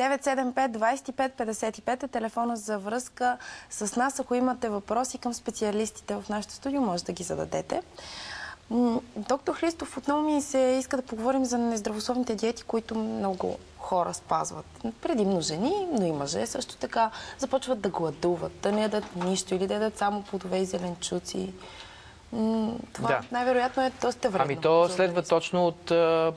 975-25-55 е телефона за връзка с нас. Ако имате въпроси към специалистите в нашото студио, може да ги зададете. Доктор Христов, отново ми се иска да поговорим за нездравословните диети, които много хора спазват. Предимно жени, но и мъже също така започват да гладуват, да не ядат нищо или да ядат само плодове и зеленчуци. Това най-вероятно е доста вредно. Ами то следва точно от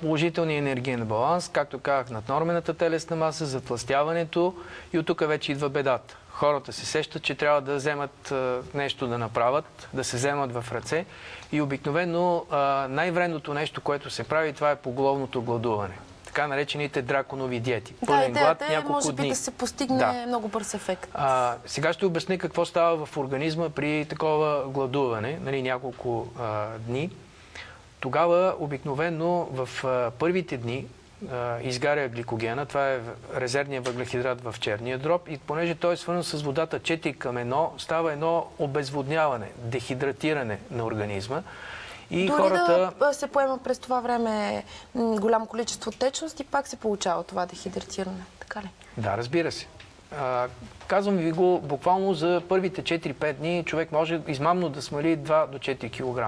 положителния енергиен баланс, както казах, наднормената телесна маса, затлъстяването и от тук вече идва бедата. Хората се сещат, че трябва да вземат нещо да направят, да се вземат в ръце и обикновено най-вредното нещо, което се прави, това е поголовното гладуване. Така наречените драконови диети. Да, идеята е, може би, да се постигне много бърз ефект. Сега ще обясня какво става в организма при такова гладуване, няколко дни. Тогава обикновено в първите дни изгаря гликогена, това е резервният въглехидрат в черния дроб и понеже той е свързан с водата 4:1, става едно обезводняване, дехидратиране на организма. И дори хората... да се поема през това време голямо количество течност и пак се получава това дехидратиране, така ли? Да, разбира се. Казвам ви го, буквално за първите 4-5 дни човек може измамно да смали 2 до 4 кг.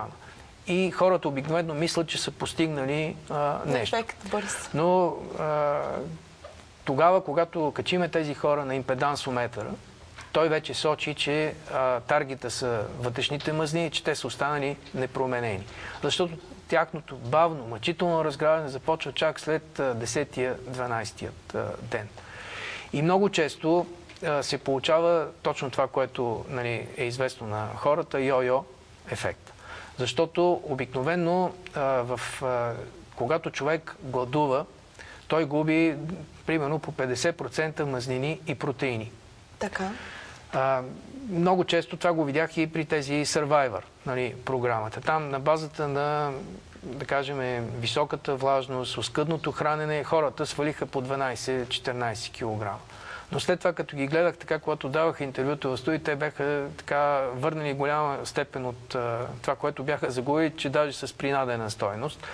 И хората обикновено мислят, че са постигнали нещо. Ефект бърз. Но тогава, когато качиме тези хора на импедансометъра, той вече сочи, че таргета са вътрешните мъзни и че те са останали непроменени. Защото тяхното бавно, мъчително разгряване започва чак след 10-12 ден. И много често се получава точно това, което е известно на хората, йо-йо ефект. Защото обикновено, когато човек гладува, той губи примерно по 50% мазнини и протеини. Така. Много често това го видях и при тези Survivor програмата. Там на базата на, да кажем, високата влажност, оскъдното хранене, хората свалиха по 12-14 кг. Но след това, като ги гледах така, когато даваха интервюта в студии, те бяха така върнали голяма степен от това, което бяха загубили, че даже с принадена стойност.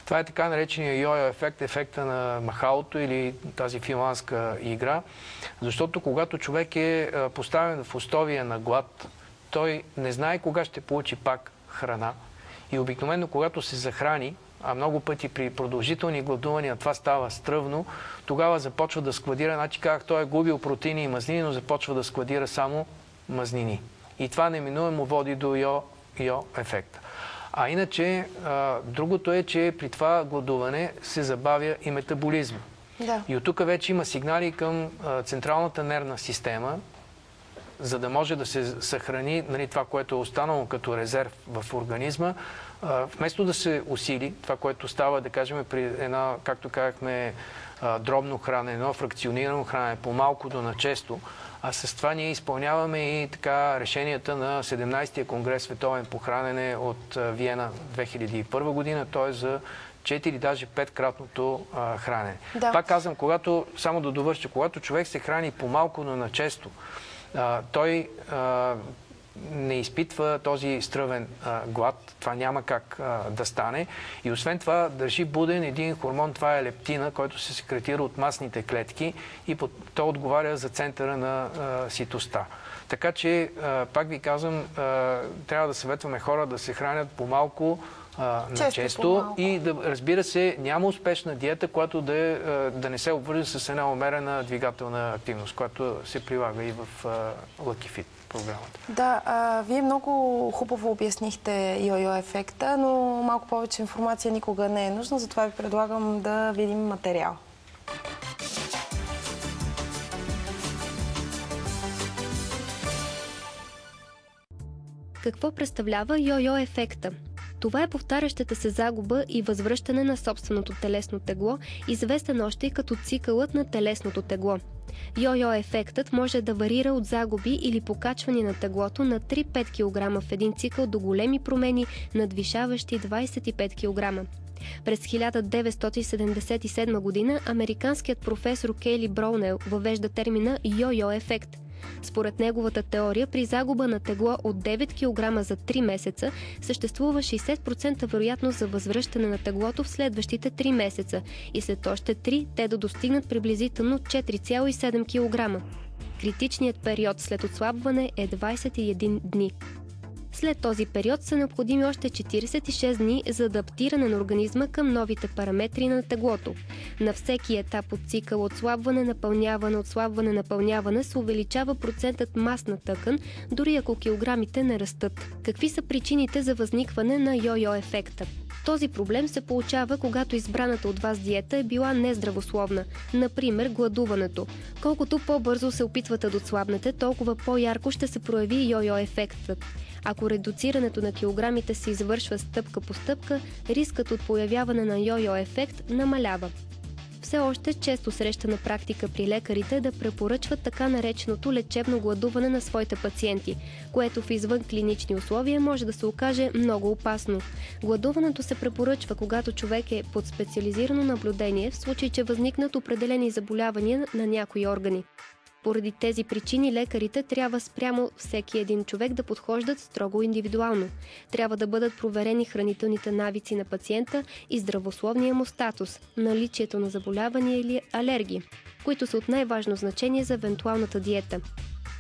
Това е така наречения йо-йо ефект, ефекта на махалото или тази финландска игра. Защото когато човек е поставен в условия на глад, той не знае кога ще получи пак храна. И обикновено, когато се захрани, а много пъти при продължителни гладувания това става стръвно, тогава започва да складира, значи как той е губил протеини и мазнини, но започва да складира само мазнини. И това неминуемо води до йо-йо ефекта. А иначе, другото е, че при това гладуване се забавя и метаболизма. Да. И от тук вече има сигнали към централната нервна система, за да може да се съхрани това, което е останало като резерв в организма, вместо да се усили това, което става, да кажем, при една, както казахме, дробно хранене, едно фракционирано хранене, по-малко до начесто, а с това ние изпълняваме и така решенията на 17-я конгрес световен по хранене от Виена 2001 година, т.е. за 4, даже 5-кратното хранене. Да. Пак казвам, само да довърша, когато човек се храни по-малко, но начесто, той не изпитва този стръвен глад. Това няма как да стане. И освен това държи буден един хормон, това е лептина, който се секретира от масните клетки и той отговаря за центъра на ситостта. Така че, пак ви казвам, трябва да съветваме хора да се хранят по-малко, често и разбира се, няма успешна диета, която да не се обвърже с една умерена двигателна активност, която се прилага и в Lucky Fit програмата. Да, вие много хубаво обяснихте йо-йо ефекта, но малко повече информация никога не е нужна, затова ви предлагам да видим материал. Какво представлява йо-йо ефекта? Това е повтарящата се загуба и възвръщане на собственото телесно тегло, известен още и като цикълът на телесното тегло. Йо-йо ефектът може да варира от загуби или покачване на теглото на 3-5 кг в един цикъл до големи промени, надвишаващи 25 кг. През 1977 година американският професор Кейли Броунел въвежда термина йо-йо ефект. Според неговата теория, при загуба на тегло от 9 кг за 3 месеца съществува 60% вероятност за възвръщане на теглото в следващите 3 месеца и след още 3 те да достигнат приблизително 4,7 кг. Критичният период след отслабване е 21 дни. След този период са необходими още 46 дни за адаптиране на организма към новите параметри на теглото. На всеки етап от цикъл отслабване, напълняване се увеличава процентът масна тъкан, дори ако килограмите не растат. Какви са причините за възникване на йо-йо ефекта? Този проблем се получава, когато избраната от вас диета е била нездравословна, например гладуването. Колкото по-бързо се опитвате да отслабнете, толкова по-ярко ще се прояви йо-йо ефектът. Ако редуцирането на килограмите се извършва стъпка по стъпка, рискът от появяване на йо-йо ефект намалява. Все още често срещана практика при лекарите да препоръчват така нареченото лечебно гладуване на своите пациенти, което в извън клинични условия може да се окаже много опасно. Гладуването се препоръчва, когато човек е под специализирано наблюдение, в случай че възникнат определени заболявания на някои органи. Поради тези причини лекарите трябва спрямо всеки един човек да подхождат строго индивидуално. Трябва да бъдат проверени хранителните навици на пациента и здравословния му статус, наличието на заболявания или алергии, които са от най-важно значение за евентуалната диета.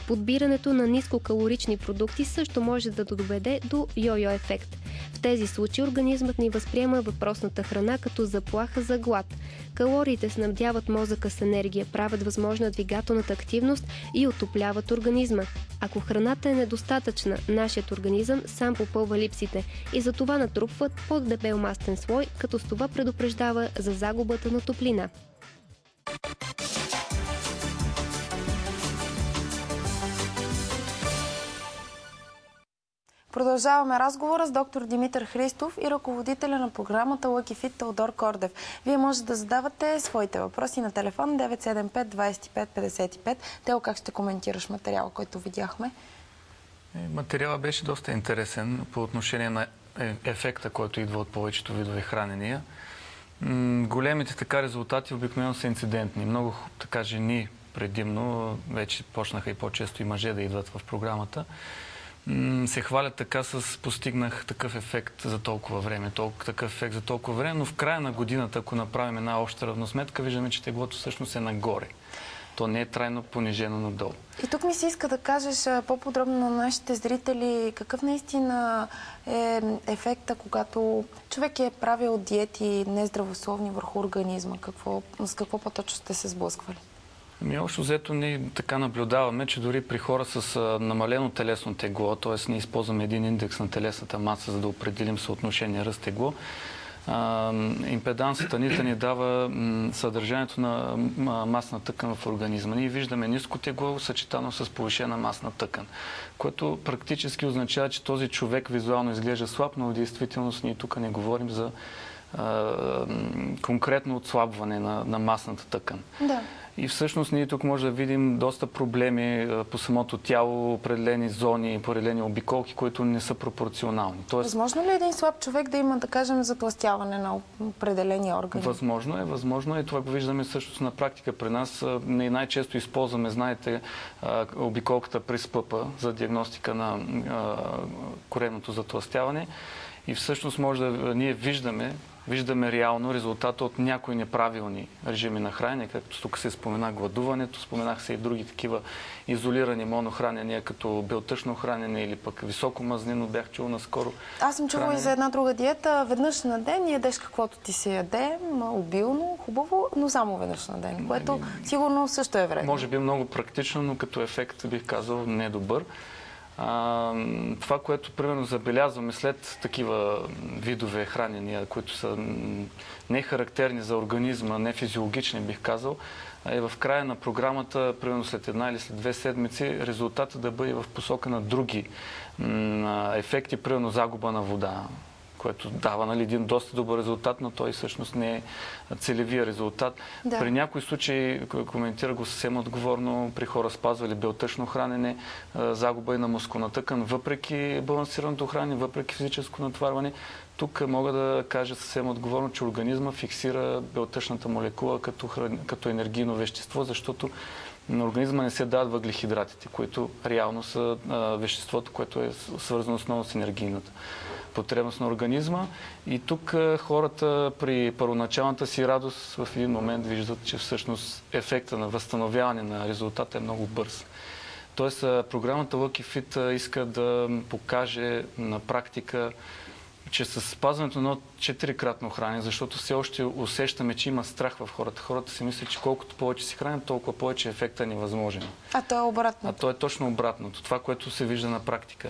Подбирането на нискокалорични продукти също може да доведе до йо-йо ефект. В тези случаи организмът ни възприема въпросната храна като заплаха за глад. Калориите снабдяват мозъка с енергия, правят възможна двигателната активност и отопляват организма. Ако храната е недостатъчна, нашият организъм сам попълва липсите и затова натрупват по-дебел мастен слой, като с това предупреждава за загубата на топлина. Продължаваме разговора с доктор Димитър Христов и ръководителя на програмата Lucky Fit Теодор Кордев. Вие може да задавате своите въпроси на телефон 975 25 55. Тео, как ще коментираш материала, който видяхме? Материалът беше доста интересен по отношение на ефекта, който идва от повечето видове хранения. Големите така резултати обикновено са инцидентни. Много така жени предимно, вече почнаха и по-често и мъже да идват в програмата, се хвалят така с постигнах такъв ефект за толкова време, такъв ефект за толкова време, но в края на годината, ако направим една обща равносметка, виждаме, че теглото всъщност е нагоре. То не е трайно понижено надолу. И тук ми се иска да кажеш по-подробно на нашите зрители какъв наистина е ефекта, когато човек е правил диети нездравословни върху организма. С какво по-точно сте се сблъсквали? Общо взето ние така наблюдаваме, че дори при хора с намалено телесно тегло, т.е. ние използваме един индекс на телесната маса, за да определим съотношение ръст-тегло, импедансата ни дава съдържанието на масна тъкан в организма. Ние виждаме ниско тегло, съчетано с повишена масна тъкан, което практически означава, че този човек визуално изглежда слаб, но в действителност ние тук не говорим за конкретно отслабване на масната тъкан. Да. И всъщност ние тук може да видим доста проблеми по самото тяло, определени зони, определени обиколки, които не са пропорционални. Възможно ли е един слаб човек да има, да кажем, затлъстяване на определени органи? Възможно е. Това го виждаме също на практика при нас. Ние най-често използваме, знаете, обиколката през пъпа за диагностика на коремното затлъстяване. И всъщност ние виждаме реално резултата от някои неправилни режими на хранене, както тук се спомена гладуването, споменах се и други такива изолирани монохранения, като белтъчно хранене или пък високо мазнено, бях чул наскоро. Аз съм чула и за една друга диета, веднъж на ден ядеш каквото ти се яде, обилно, хубаво, но само веднъж на ден, което сигурно също е вредно. Може би много практично, но като ефект бих казал недобър. Това, което примерно забелязваме след такива видове хранения, които са не характерни за организма, не физиологични, бих казал, е в края на програмата, примерно след една или след 2 седмици, резултатът да бъде в посока на други ефекти, примерно загуба на вода, което дава един доста добър резултат, но той всъщност не е целевия резултат. Да. При някои случаи, коментира го съвсем отговорно, при хора спазвали белтъчно хранене, загуба и на мускулна тъкан, въпреки балансираното хранене, въпреки физическо натварване. Тук мога да кажа съвсем отговорно, че организма фиксира белтъчната молекула като енергийно вещество, защото на организма не се дават въглехидратите, които реално са веществото, което е свързано основно с енергийната потребност на организма. И тук хората при първоначалната си радост в един момент виждат, че всъщност ефекта на възстановяване на резултата е много бърз. Тоест, програмата Lucky Fit иска да покаже на практика, че с спазването на 4-кратно хранене, защото все още усещаме, че има страх в хората. Хората си мислят, че колкото повече си храним, толкова повече ефектът е невъзможен. А то е обратно. А то е точно обратното. Това, което се вижда на практика.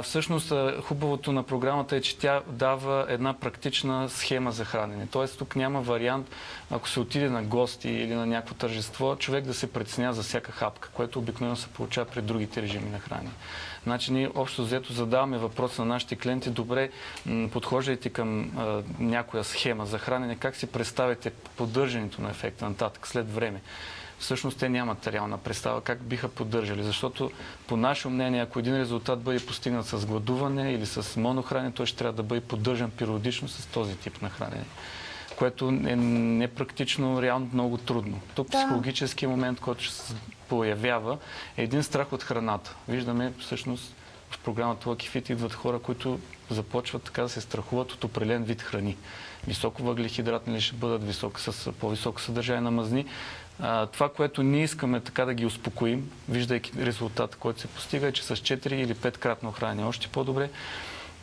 Всъщност, хубавото на програмата е, че тя дава една практична схема за хранене. Тоест, тук няма вариант, ако се отиде на гости или на някакво тържество, човек да се притеснява за всяка хапка, което обикновено се получава при другите режими на хранене. Значи, ние общо взето задаваме въпроса на нашите клиенти: добре, подхождайте към някоя схема за хранене, как си представяте поддържането на ефекта нататък, след време. Всъщност те нямат реална представа как биха поддържали, защото по наше мнение, ако един резултат бъде постигнат с гладуване или с монохранене, той ще трябва да бъде поддържан периодично с този тип на хранене, което е непрактично, реално много трудно. Тук психологическия момент, който ще се появява, е един страх от храната. Виждаме всъщност в програмата Lucky Fit идват хора, които започват така да се страхуват от определен вид храни. Високо въглехидратни ли ще бъдат, с по-високо съдържание на мазни. Това, което ние искаме така да ги успокоим, виждайки резултата, който се постига, е, че с 4 или 5-кратно хранене още по-добре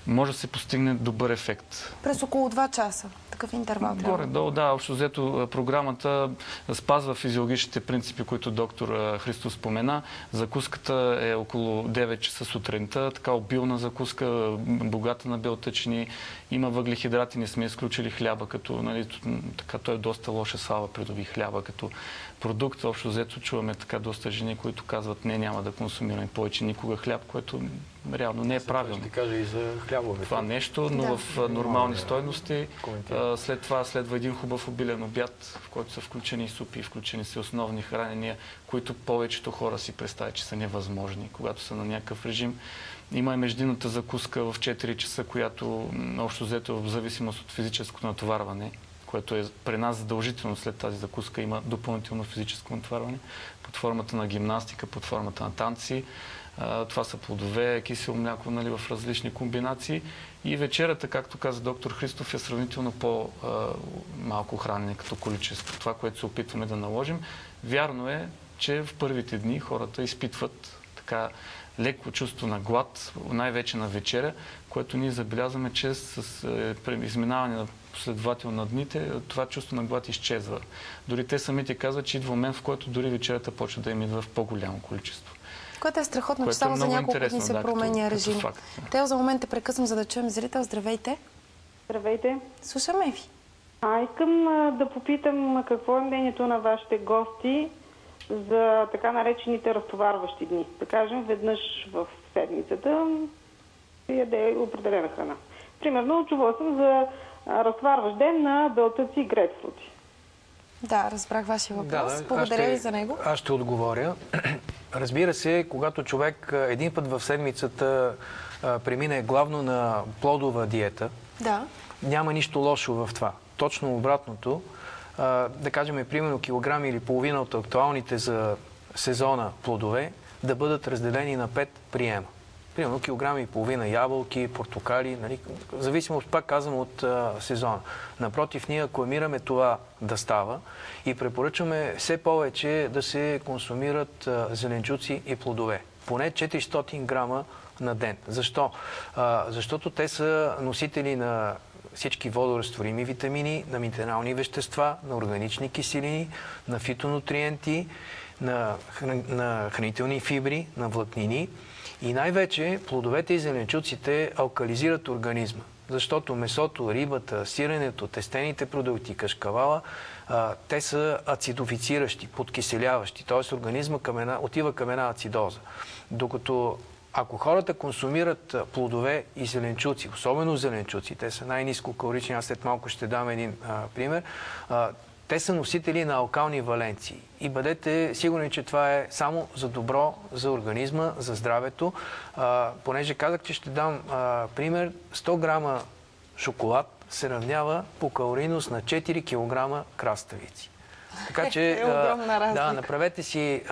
може да се постигне добър ефект. През около 2 часа. Такъв интервал трябва. Горе-долу, да. Общо взето програмата спазва физиологичните принципи, които доктор Христов спомена. Закуската е около 9 часа сутринта. Така обилна закуска, богата на белтъчини. Има въглехидрати, не сме изключили хляба, като, нали, така, той е доста лоша слава, придоби хляба като продукт. Общо взето чуваме така доста жени, които казват: не, няма да консумираме повече никога хляб, което реално не е правилно. Ще кажа и за хлябовете. Това нещо, но в нормални стойности. След това следва един хубав обилен обяд, в който са включени и супи, включени са основни хранения, които повечето хора си представят, че са невъзможни, когато са на някакъв режим. Има и междинната закуска в 4 часа, която общо взето в зависимост от физическото натоварване, което е при нас задължително. След тази закуска има допълнително физическо натоварване под формата на гимнастика, под формата на танци. Това са плодове, кисело мляко, нали, в различни комбинации. И вечерата, както каза доктор Христов, е сравнително по-малко хранене като количество. Това, което се опитваме да наложим. Вярно е, че в първите дни хората изпитват така леко чувство на глад, най-вече на вечеря, което ние забелязваме, че с изминаване на последователно на дните, това чувство на глад изчезва. Дори те самите казват, че идва момент, в който дори вечерята почва да им идва в по-голямо количество. Което е страхотно, че само за няколко дни се променя режим. Тео, за момент те прекъсвам, за да чуем зрител. Здравейте. Здравейте. Слушаме ви. Искам да попитам какво е мнението на вашите гости за така наречените разтоварващи дни. Да кажем, веднъж в седмицата се яде определена храна. Примерно, чувала съм за разтоварващ ден на белтъци и грейпфрути. Да, разбрах вашия въпрос. Благодаря ви за него. Аз ще отговоря. Разбира се, когато човек един път в седмицата премине главно на плодова диета, няма нищо лошо в това. Точно обратното, да кажем, примерно килограм или половина от актуалните за сезона плодове да бъдат разделени на 5 приема. Примерно килограм и половина ябълки, портокали, нали, зависимо, пак казвам, от сезона. Напротив, ние акламираме това да става и препоръчваме все повече да се консумират зеленчуци и плодове. Поне 400 грама на ден. Защо? Защото те са носители на всички водорастворими витамини, на минерални вещества, на органични киселини, на фитонутриенти, на хранителни фибри, на влакнини. И най-вече плодовете и зеленчуците алкализират организма, защото месото, рибата, сиренето, тестените продукти, кашкавала, те са ацидофициращи, подкиселяващи, т.е. организма отива към една ацидоза. Докато ако хората консумират плодове и зеленчуци, особено зеленчуци, те са най-ниско калорични, аз след малко ще дам един пример, те са носители на алкални валенции. И бъдете сигурни, че това е само за добро за организма, за здравето. Понеже казах, че ще дам пример, 100 грама шоколад се равнява по калорийност на 4 кг краставици. Така че, е огромна разлика. да, направете си,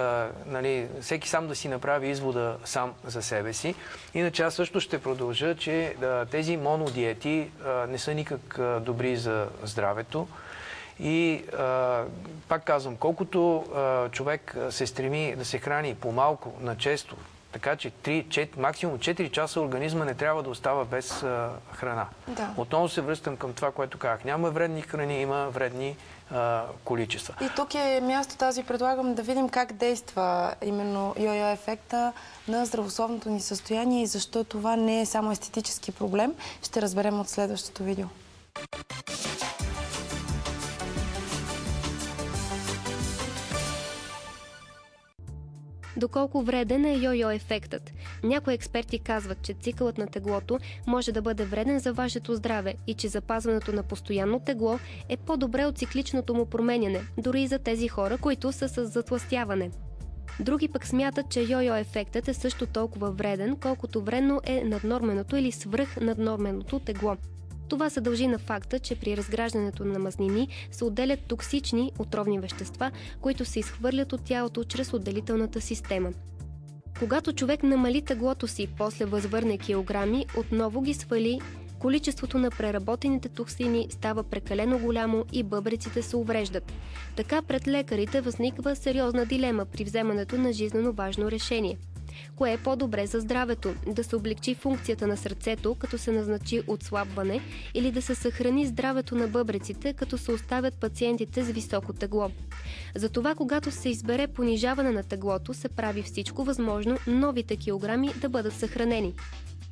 нали, всеки сам да си направи извода сам за себе си. Иначе аз също ще продължа, че тези монодиети не са никак добри за здравето. И пак казвам, колкото човек се стреми да се храни по-малко, на често, така че 3, максимум 4 часа организма не трябва да остава без храна. Да. Отново се връщам към това, което казах. Няма вредни храни, има вредни количества. И тук е мястото, аз ви предлагам да видим как действа именно йо-йо ефекта на здравословното ни състояние и защо това не е само естетически проблем. Ще разберем от следващото видео. Доколко вреден е йо-йо ефектът? Някои експерти казват, че цикълът на теглото може да бъде вреден за вашето здраве и че запазването на постоянно тегло е по-добре от цикличното му променяне, дори и за тези хора, които са с затлъстяване. Други пък смятат, че йо-йо ефектът е също толкова вреден, колкото вредно е наднорменото или свръхнаднорменото тегло. Това се дължи на факта, че при разграждането на мазнини се отделят токсични отровни вещества, които се изхвърлят от тялото чрез отделителната система. Когато човек намали теглото си, после възвърне килограми, отново ги свали, количеството на преработените токсини става прекалено голямо и бъбреците се увреждат. Така пред лекарите възниква сериозна дилема при вземането на жизнено важно решение. Кое е по-добре за здравето? Да се облегчи функцията на сърцето, като се назначи отслабване, или да се съхрани здравето на бъбреците, като се оставят пациентите с високо тегло? Затова, когато се избере понижаване на теглото, се прави всичко възможно новите килограми да бъдат съхранени.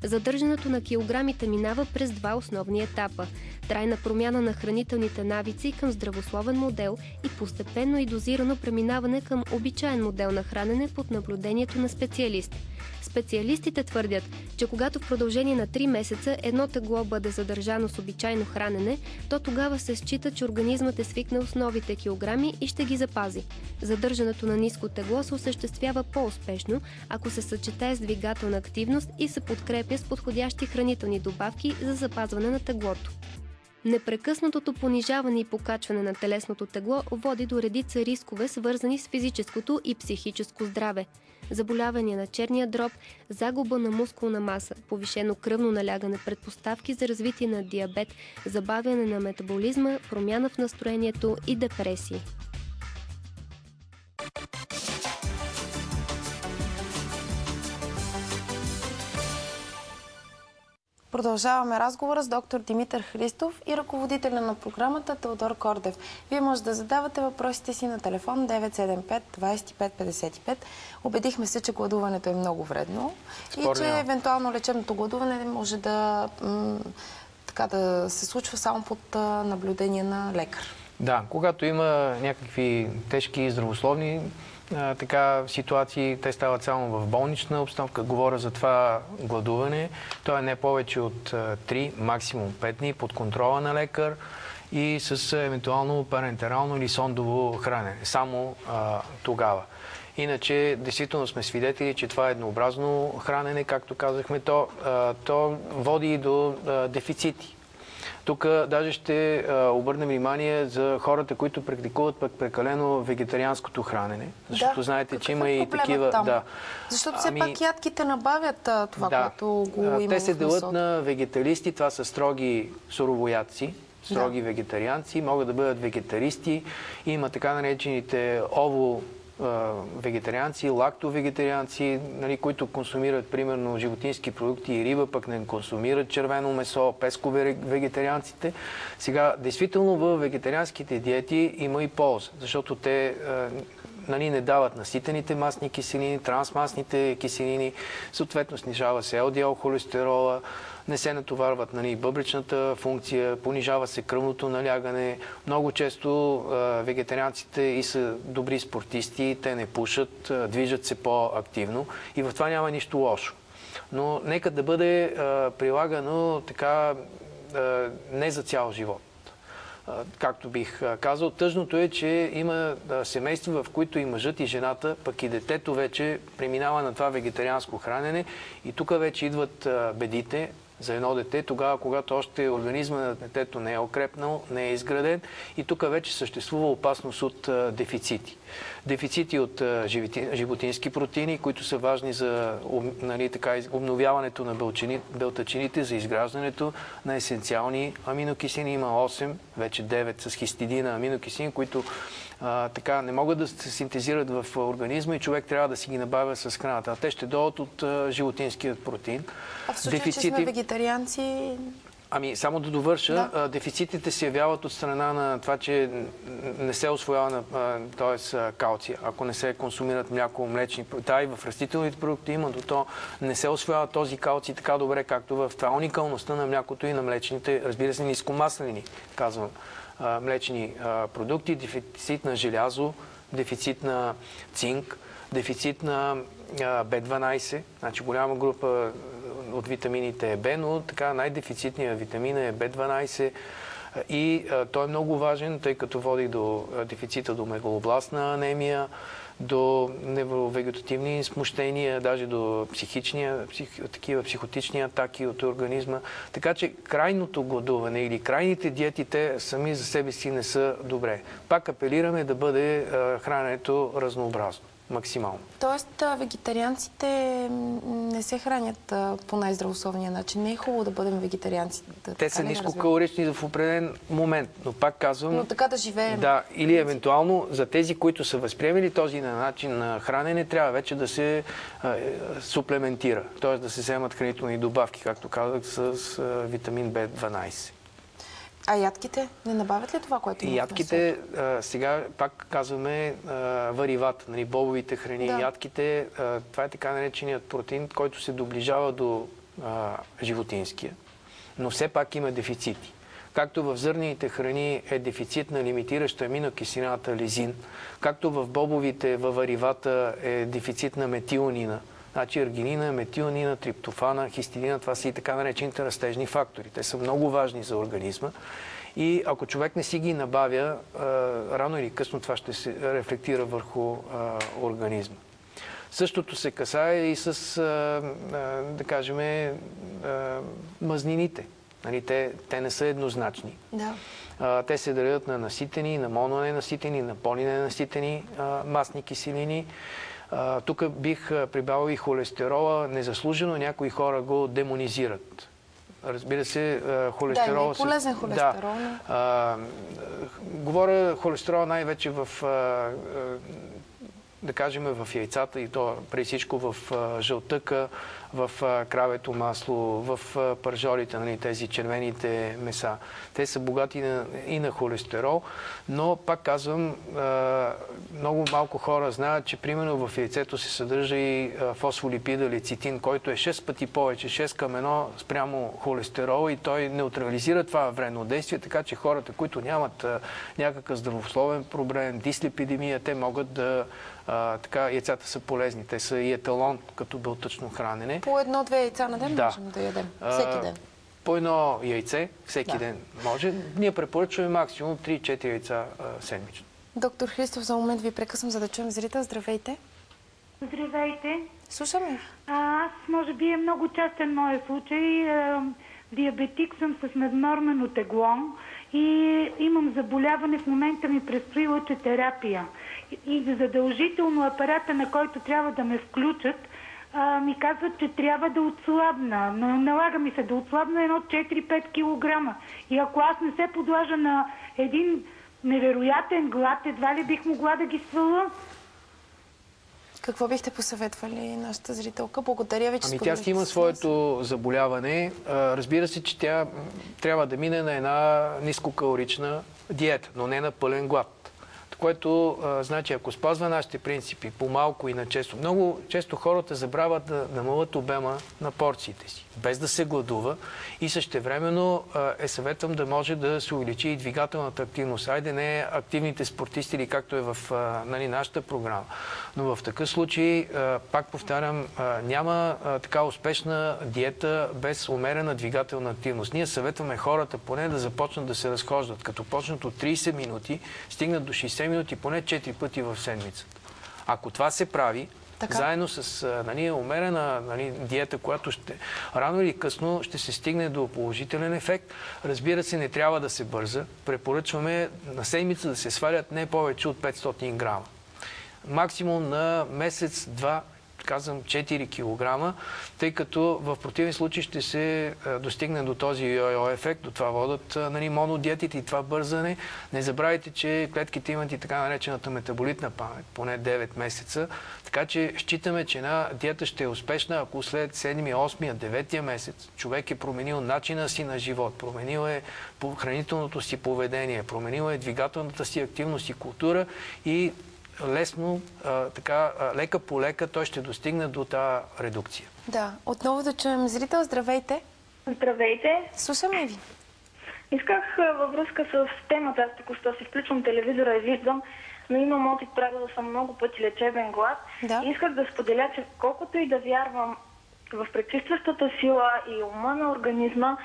Задържането на килограмите минава през два основни етапа – трайна промяна на хранителните навици към здравословен модел и постепенно и дозирано преминаване към обичаен модел на хранене под наблюдението на специалист. Специалистите твърдят, че когато в продължение на 3 месеца едно тегло бъде задържано с обичайно хранене, то тогава се счита, че организмът е свикнал с новите килограми и ще ги запази. Задържането на ниско тегло се осъществява по-успешно, ако се съчетае с двигателна активност и се подкрепя с подходящи хранителни добавки за запазване на теглото. Непрекъснатото понижаване и покачване на телесното тегло води до редица рискове, свързани с физическото и психическо здраве. Заболявания на черния дроб, загуба на мускулна маса, повишено кръвно налягане, предпоставки за развитие на диабет, забавяне на метаболизма, промяна в настроението и депресии. Продължаваме разговора с доктор Димитър Христов и ръководителя на програмата Теодор Кордев. Вие може да задавате въпросите си на телефон 975 25 55. Убедихме се, че гладуването е много вредно и че евентуално лечебното гладуване може да, да се случва само под наблюдение на лекар. Да, когато има някакви тежки здравословни ситуации, те стават само в болнична обстановка. Говоря за това гладуване. То е не повече от 3, максимум 5 дни под контрола на лекар и с евентуално парентерално или сондово хранене. Само тогава. Иначе, действително сме свидетели, че това е еднообразно хранене, както казахме, то води и до дефицити. Тук даже ще обърнем внимание за хората, които практикуват пък прекалено вегетарианското хранене. Защото знаете, че има и такива... Да. Защото все пак ядките набавят това, което го има в Те се делят на вегеталисти, това са строги суровоядци, строги вегетарианци, могат да бъдат вегетаристи. Има така наречените вегетарианци, лактовегетарианци, които консумират примерно животински продукти и риба, пък не консумират червено месо, песковегетарианците. Сега, действително в вегетарианските диети има и полза, защото те не дават наситените масни киселини, трансмасните киселини, съответно снижава се LDL холестерола, не се натоварват бъбречната функция, понижава се кръвното налягане. Много често вегетарианците и са добри спортисти, те не пушат, движат се по-активно и в това няма нищо лошо. Но нека да бъде прилагано така не за цял живот. Както бих казал, тъжното е, че има семейства, в които и мъжът, и жената, пък и детето вече преминава на това вегетарианско хранене и тук вече идват бедите. за едно дете, тогава, когато още организма на детето не е укрепнал, не е изграден и тук вече съществува опасност от дефицити. Дефицити от животински протеини, които са важни за обновяването на белтъчините, за изграждането на есенциални аминокиселини. Има 8, вече 9 с хистидина аминокиселини, които не могат да се синтезират в организма и човек трябва да си ги набавя с храната. А те ще дойдат от животинският протеин. А в случай, че сме вегетарианци... Само да довърша, дефицитите се явяват от страна на това, че не се усвоява калция. Ако не се консумират мляко, млечни продукти, в растителните продукти има, то не се усвоява този калций така добре, както в това уникалността на млякото и на млечните, разбира се, нискомаслени, казвам, млечни продукти, дефицит на желязо, дефицит на цинк, дефицит на B12, значи голяма група от витамините е Б, но така най-дефицитният витамин е B12 и той е много важен, тъй като води до дефицита до мегалобластна анемия, до невровегетативни смущения, даже до такива психотични атаки от организма. Така че крайното гладуване или крайните диети, те сами за себе си не са добре. Пак апелираме да бъде храненето разнообразно. Максимално. Тоест, вегетарианците не се хранят по най-здравословния начин. Не е хубаво да бъдем вегетарианци. Те са нискокалорични в определен момент, но пак казвам... Но така да живеем. Да, или евентуално за тези, които са възприемили този начин на хранене, трябва вече да се суплементира. Т.е. да се вземат хранителни добавки, както казах, с витамин B12. А ядките? Не набавят ли това, което имат? Ядките, сега пак казваме варивата, бобовите храни. Да. Ядките, това е така нареченият протеин, който се доближава до животинския, но все пак има дефицити. Както в зърнените храни е дефицит на лимитираща аминокиселината лизин, както в бобовите, във варивата е дефицит на метионина. Значи аргинина, метионина, триптофана, хистидина, това са и така наречените растежни фактори. Те са много важни за организма и ако човек не си ги набавя, рано или късно това ще се рефлектира върху организма. Същото се касае и с, да кажем, мазнините. Те не са еднозначни. Да. Те се делят на наситени, на мононенаситени, на полиненаситени масни киселини. Тук бих прибавил и холестерола. Незаслужено някои хора го демонизират. Разбира се, холестерол... Да, не е полезен холестерол. Говоря холестерол най-вече в... да кажем в яйцата и то преди всичко в жълтъка, в кравето масло, в пържолите, тези червените меса. Те са богати и на холестерол, но пак казвам, много малко хора знаят, че примерно в яйцето се съдържа и фосфолипида лецитин, който е 6 пъти повече, 6 към 1 спрямо холестерол и той неутрализира това вредно действие, така че хората, които нямат някакъв здравословен проблем, дислепидемия, те могат да... яйцата са полезни. Те са и еталон като белтъчно хранене. По 1-2 яйца на ден можем да ядем? Всеки ден? По едно яйце всеки ден може. Ние препоръчваме максимум 3-4 яйца седмично. Доктор Христов, за момент ви прекъсвам, за да чуем зрител. Здравейте. Здравейте. Слушаме. Аз, може би, е много частен моят случай. Диабетик съм с наднормено тегло и имам заболяване. В момента ми предстои лъчетерапия. И задължително апарата, на който трябва да ме включат, ми казват, че трябва да отслабна. Налага ми се да отслабна едно 4-5 кг. И ако аз не се подлажа на един невероятен глад, едва ли бих могла да ги сваля. Какво бихте посъветвали нашата зрителка? Благодаря ви, че тя си има своето заболяване. Разбира се, че тя трябва да мине на една нискокалорична диета, но не на пълен глад. Което значи, ако спазва нашите принципи по-малко и на често, много често хората забравят да намалят обема на порциите си, без да се гладува и същевременно съветвам да може да се увеличи и двигателната активност. Айде не активните спортисти, или както е в нашата програма. Но в такъв случай, пак повтарям, няма така успешна диета без умерена двигателна активност. Ние съветваме хората поне да започнат да се разхождат. Като почнат от 30 минути, стигнат до 60 минути поне 4 пъти в седмицата. Ако това се прави, Така? Заедно с умерена диета, която рано или късно ще се стигне до положителен ефект. Разбира се, не трябва да се бърза. Препоръчваме на седмица да се свалят не повече от 500 грама. Максимум на месец-два, казвам 4 кг, тъй като в противен случай ще се достигне до този йо-йо ефект, до това водят монодиетите и това бързане. Не забравяйте, че клетките имат и така наречената метаболитна памет, поне 9 месеца. Така че считаме, че една диета ще е успешна, ако след 7, 8, 9 месец човек е променил начина си на живот, променил е хранителното си поведение, променил е двигателната си активност и култура и лесно, лека по лека той ще достигне до тази редукция. Да, отново да чуем зрител. Здравейте! Здравейте! Слушаме ви! Исках във връзка с темата, аз току-що си включвам телевизора и виждам, но имам опит, правила съм много пъти лечебен глад. Да. И исках да споделя, че колкото и да вярвам в пречистващата сила и ума на организма,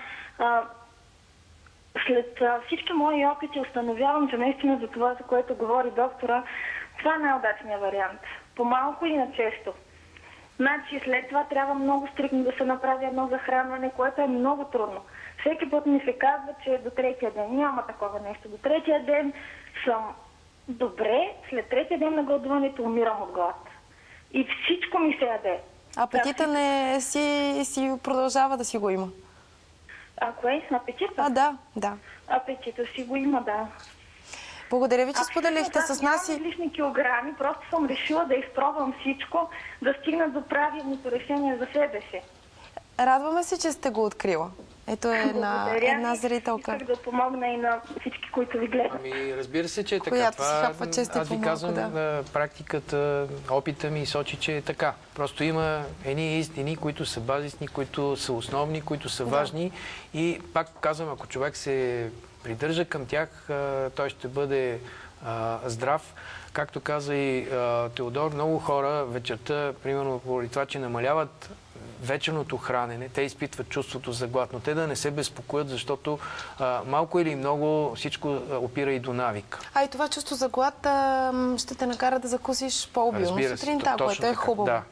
след всички мои опити установявам, че наистина за това, за което говори доктора, това е най-удачният вариант. По-малко и на често. Значи след това трябва много стрикно да се направи едно захранване, което е много трудно. Всеки път ми се казва, че до третия ден няма такова нещо. До третия ден съм добре, след третия ден на гладуването умирам от глад. И всичко ми се яде. Апетита не си продължава да си го има. А кое? Апетита? Да. Апетита си го има, да. Благодаря ви, че споделихте с нас. Нямам лични килограми, просто съм решила да изпробвам всичко, да стигна до правилното решение за себе си. Радваме се, че сте го открила. Ето е една зрителка. Исках да помогна и на всички, които ви гледат. Разбира се, че е така. Която си хапва често аз ви казвам, практиката, опита ми сочи, че е така. Просто има едни истини, които са базисни, които са основни, които са важни. И пак казвам, ако човек се придържа към тях, той ще бъде здрав. Както каза и Теодор, много хора вечерта, примерно поради това, че намаляват вечерното хранене, те изпитват чувството за глад, но те да не се безпокоят, защото малко или много всичко опира и до навик. И това чувство за глад ще те накара да закусиш по-обилно сутринта, което е хубаво. Да.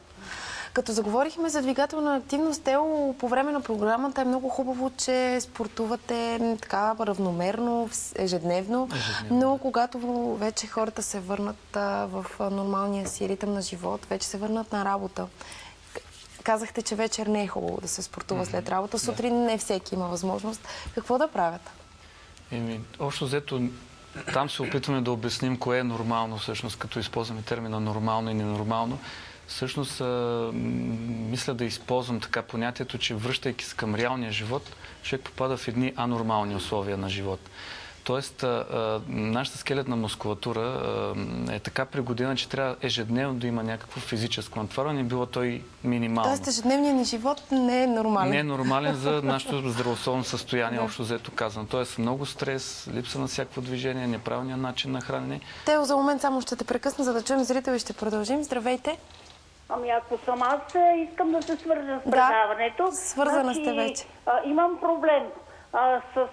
Като заговорихме за двигателна активност, Тео, по време на програмата е много хубаво, че спортувате така равномерно, ежедневно, но когато вече хората се върнат в нормалния си ритъм на живот, вече се върнат на работа. Казахте, че вечер не е хубаво да се спортува след работа. Сутрин не всеки има възможност. Какво да правят? Общо взето, там се опитваме да обясним кое е нормално, всъщност, като използваме термина нормално и ненормално. Всъщност, мисля да използвам така понятието, че връщайки се към реалния живот, човек попада в едни анормални условия на живот. Тоест, нашата скелетна мускулатура е така пригодена, че трябва ежедневно да има някакво физическо натоварване, било той минимално. Тоест, ежедневният ни живот не е нормален. Не е нормален за нашето здравословно състояние, общо взето казано. Тоест, много стрес, липса на всякакво движение, неправилният начин на хранене. Тео, за момент само ще те прекъсна, за да чуем зрители и ще продължим. Здравейте! Ако съм аз, искам да се свържа с предаването. Свързана сте вече. Имам проблем. С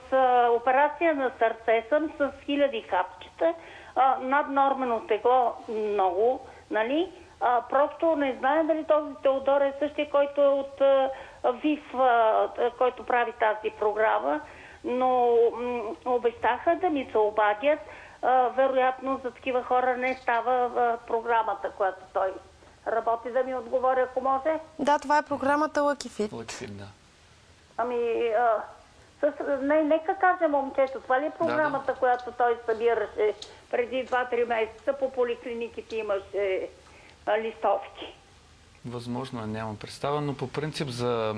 операция на сърце съм с 1000 капчета, наднормено тегло много, нали? Просто не знае дали този Теодор е същия, който е от ВИФ, който прави тази програма, но обещаха да ми се обадят. Вероятно за такива хора не става програмата, която той работи, да ми отговори, ако може. Да, това е програмата Lucky Fit. Lucky Fit, да. Нека каже момчето, това ли е програмата, която той събираше преди 2-3 месеца по поликлиниките, имаше листовки? Възможно, нямам представа, но по принцип за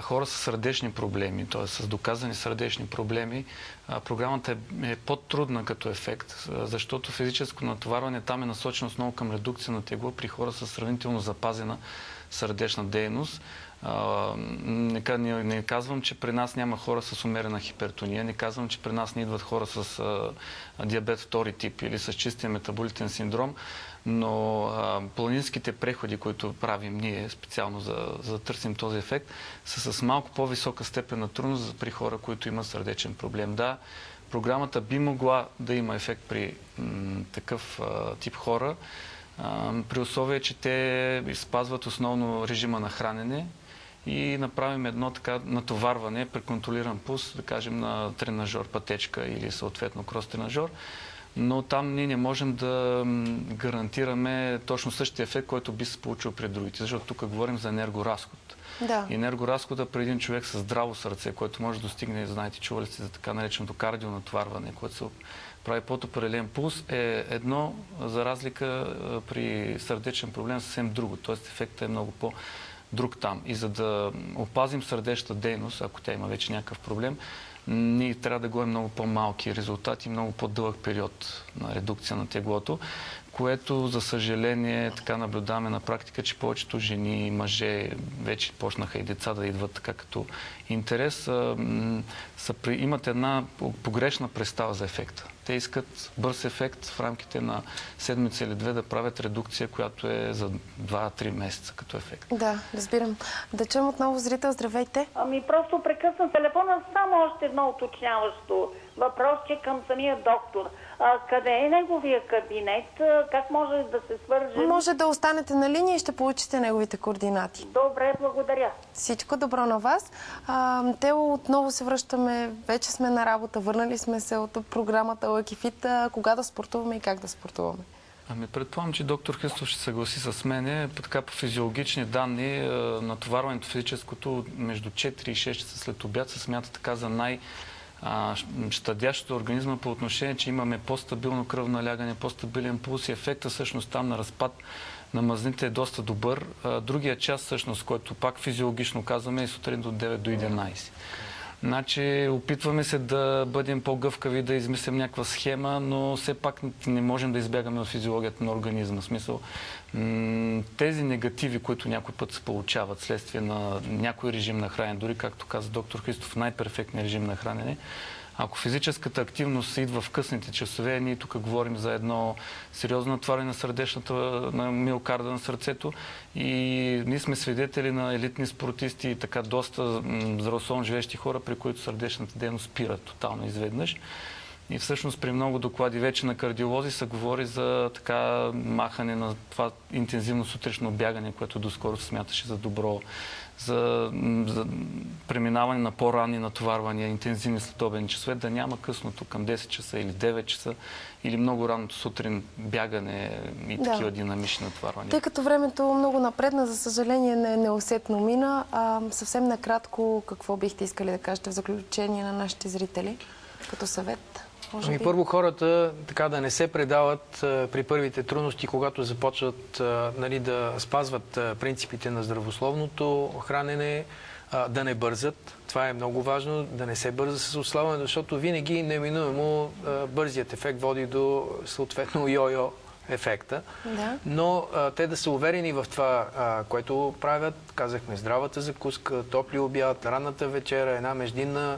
хора с сърдечни проблеми, т.е. с доказани сърдечни проблеми, програмата е по-трудна като ефект, защото физическо натоварване там е насочено основно към редукция на тегло при хора с сравнително запазена сърдечна дейност. Не казвам, че при нас няма хора с умерена хипертония, не казвам, че при нас не идват хора с диабет втори тип или с чистия метаболитен синдром, но планинските преходи, които правим ние специално за да търсим този ефект, са с малко по-висока степен на трудност при хора, които имат сърдечен проблем. Да, програмата би могла да има ефект при такъв тип хора, при условие, че те спазват основно режима на хранене и направим едно така натоварване при контролиран пулс, да кажем на тренажер, пътечка или съответно крос-тренажер. Но там ние не можем да гарантираме точно същия ефект, който би се получил при другите, защото тук говорим за енергоразход. Да. Енергоразхода при един човек с здраво сърце, който може да достигне, знаете, чували сте за така нареченото кардионатоварване, което се прави под определен пулс, е едно, за разлика при сърдечен проблем съвсем друго. Тоест ефектът е много по-друг там. И за да опазим сърдечната дейност, ако тя има вече някакъв проблем, ние трябва да говорим много по-малки резултати, много по-дълъг период на редукция на теглото, което, за съжаление, така наблюдаваме на практика, че повечето жени и мъже, вече почнаха и деца да идват така като интерес, имат една погрешна представа за ефекта. Те искат бърз ефект в рамките на седмица или две да правят редукция, която е за 2-3 месеца като ефект. Да, разбирам. Да чуем отново зрител. Здравейте. Просто прекъсна телефона. Само още едно уточняващо въпросче към самия доктор. Къде е неговия кабинет? Как може да се свържем? Може да останете на линия и ще получите неговите координати. Добре, благодаря. Всичко добро на вас. Тео, отново се връщаме. Вече сме на работа. Върнали сме се от програмата Lucky Fit. Кога да спортуваме и как да спортуваме? Предполагам, че доктор Христов ще съгласи с мене. Така по физиологични данни, натоварването физическото между 4 и 6 часа след обяд се смята така за щадящото организма по отношение, че имаме по-стабилно кръвно налягане, по-стабилен пулс и ефекта всъщност там на разпад на мазните е доста добър. Другия час всъщност, който пак физиологично казваме, е сутрин до 9 до 11. Значи, опитваме се да бъдем по-гъвкави, да измислим някаква схема, но все пак не можем да избягаме от физиологията на организма. В смисъл, тези негативи, които някой път се получават следствие на някой режим на хранене, дори както каза доктор Христов, най-перфектният режим на хранене, ако физическата активност идва в късните часове, ние тук говорим за едно сериозно натваряне на сърдечната, на миокарда на сърцето и ние сме свидетели на елитни спортисти и така доста здравословно живеещи хора, при които сърдечната дейност спира тотално изведнъж. И всъщност при много доклади вече на кардиолози се говори за така махане на това интензивно сутрешно бягане, което доскоро се смяташе за добро, за преминаване на по-ранни натоварвания, интензивни следобедни часове, да няма късното към 10 часа или 9 часа или много ранното сутрин бягане и такива динамични натоварвания. Тъй като времето много напредна, за съжаление неусетно мина, съвсем накратко какво бихте искали да кажете в заключение на нашите зрители като съвет? Първо хората така да не се предават при първите трудности, когато започват да спазват принципите на здравословното хранене, да не бързат. Това е много важно, да не се бърза с отслабване, защото винаги неминуемо бързият ефект води до съответно йо-йо ефекта. Да. Но те да са уверени в това, което правят. Казахме здравата закуска, топли обяд, ранната вечера, една междинна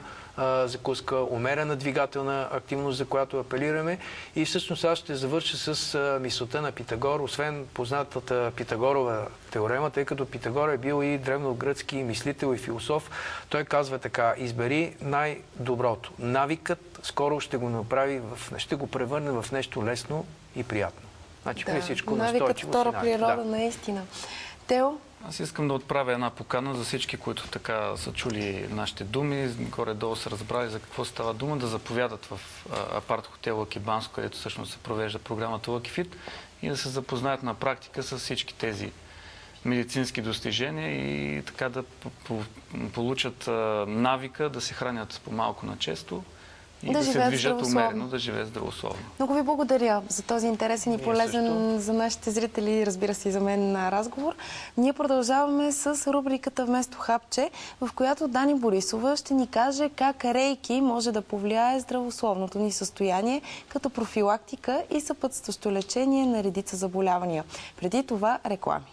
закуска, умерена двигателна активност, за която апелираме. И всъщност аз ще завърша с мисълта на Питагор, освен познатата Питагорова теорема, тъй като Питагор е бил и древногръцки мислител и философ. Той казва така: избери най-доброто. Навикът скоро ще го направи, ще го превърне в нещо лесно и приятно. Значи при всичко настойчиво. Навикът втора природа, наистина. Тео? Аз искам да отправя една покана за всички, които така са чули нашите думи, горе-долу са разбрали за какво става дума, да заповядат в апарт-хотел Лъки Банско, където всъщност се провежда програмата Lucky Fit и да се запознаят на практика с всички тези медицински достижения и така да получат навика да се хранят по-малко на често и да се движат умерено, да живеят здравословно. Много ви благодаря за този интересен и полезен за нашите зрители, разбира се и за мен, разговор. Ние продължаваме с рубриката Вместо хапче, в която Дани Борисова ще ни каже как рейки може да повлияе здравословното ни състояние като профилактика и съпътстващо лечение на редица заболявания. Преди това реклами.